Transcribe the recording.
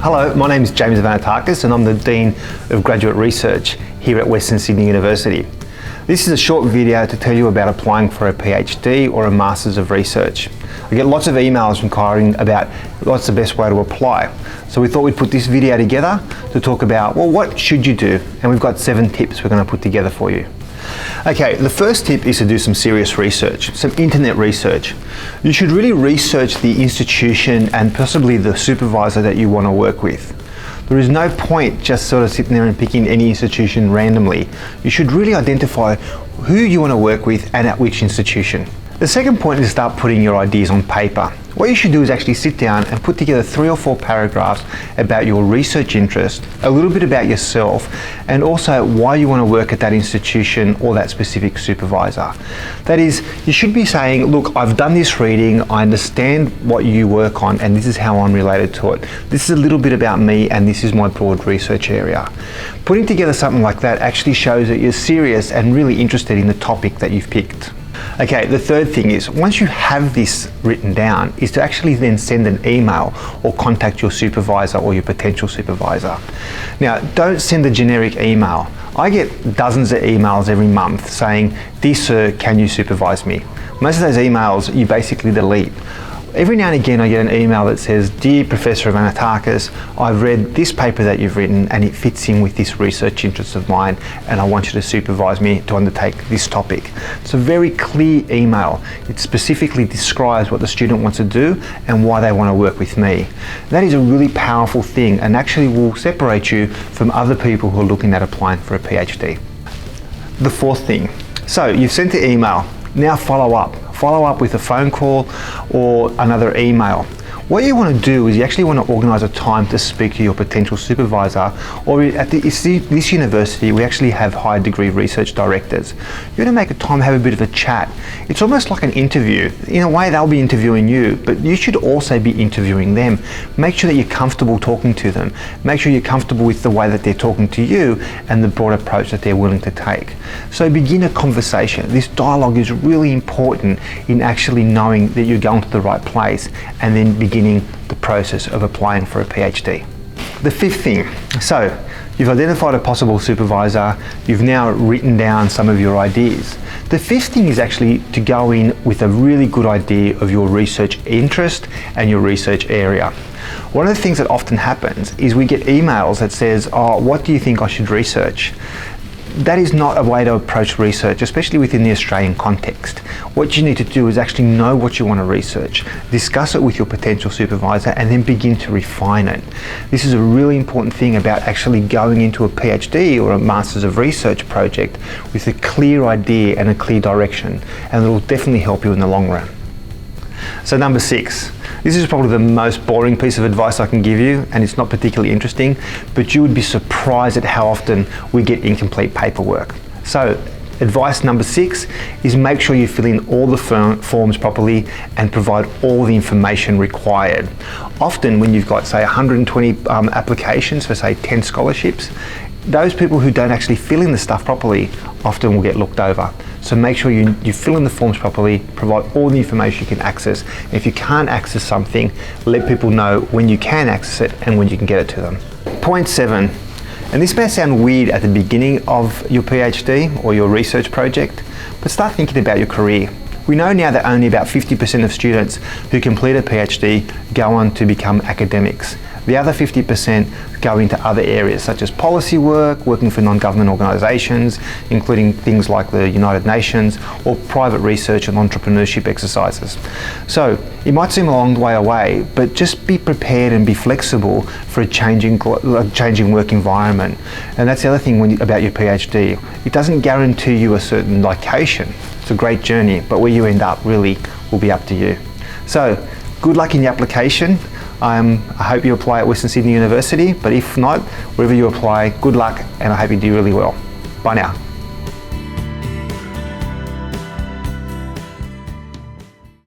Hello, my name is James Vanatakis and I'm the Dean of Graduate Research here at Western Sydney University. This is a short video to tell you about applying for a PhD or a Masters of Research. I get lots of emails inquiring about what's the best way to apply. So we thought we'd put this video together to talk about, well, what should you do? And we've got 7 tips we're going to put together for you. Okay, the first tip is to do some serious research, some internet research. You should really research the institution and possibly the supervisor that you want to work with. There is no point just sort of sitting there and picking any institution randomly. You should really identify who you want to work with and at which institution. The second point is to start putting your ideas on paper. What you should do is actually sit down and put together 3 or 4 paragraphs about your research interest, a little bit about yourself, and also why you want to work at that institution or that specific supervisor. That is, you should be saying, look, I've done this reading, I understand what you work on, and this is how I'm related to it. This is a little bit about me, and this is my broad research area. Putting together something like that actually shows that you're serious and really interested in the topic that you've picked. Okay, the third thing is, once you have this written down, is to actually then send an email or contact your supervisor or your potential supervisor. Now, don't send a generic email. I get dozens of emails every month saying, "Dear sir, can you supervise me?" Most of those emails you basically delete. Every now and again I get an email that says, "Dear Professor Vanatakis, I've read this paper that you've written and it fits in with this research interest of mine and I want you to supervise me to undertake this topic." It's a very clear email. It specifically describes what the student wants to do and why they want to work with me. That is a really powerful thing and actually will separate you from other people who are looking at applying for a PhD. The fourth thing, so you've sent the email, now follow up. Follow up with a phone call or another email. What you want to do is you actually want to organise a time to speak to your potential supervisor, or at this university we actually have higher degree research directors. You want to make a time, have a bit of a chat. It's almost like an interview. In a way they'll be interviewing you, but you should also be interviewing them. Make sure that you're comfortable talking to them. Make sure you're comfortable with the way that they're talking to you and the broad approach that they're willing to take. So begin a conversation. This dialogue is really important in actually knowing that you're going to the right place and then beginning the process of applying for a PhD. The fifth thing, so you've identified a possible supervisor, you've now written down some of your ideas. The fifth thing is actually to go in with a really good idea of your research interest and your research area. One of the things that often happens is we get emails that says, "Oh, what do you think I should research?" That is not a way to approach research, especially within the Australian context. What you need to do is actually know what you want to research, discuss it with your potential supervisor, and then begin to refine it. This is a really important thing about actually going into a PhD or a Masters of Research project with a clear idea and a clear direction, and it will definitely help you in the long run. So number 6. This is probably the most boring piece of advice I can give you, and it's not particularly interesting, but you would be surprised at how often we get incomplete paperwork. So advice number 6 is make sure you fill in all the forms properly and provide all the information required. Often when you've got, say, 120 applications for, say, 10 scholarships, those people who don't actually fill in the stuff properly often will get looked over. So make sure you fill in the forms properly, provide all the information you can access. And if you can't access something, let people know when you can access it and when you can get it to them. Point 7, and this may sound weird at the beginning of your PhD or your research project, but start thinking about your career. We know now that only about 50% of students who complete a PhD go on to become academics. The other 50% go into other areas such as policy work, working for non-government organisations, including things like the United Nations, or private research and entrepreneurship exercises. So it might seem a long way away, but just be prepared and be flexible for a changing work environment. And that's the other thing about your PhD. It doesn't guarantee you a certain location. It's a great journey, but where you end up really will be up to you. So good luck in the application. I hope you apply at Western Sydney University, but if not, wherever you apply, good luck and I hope you do really well. Bye now.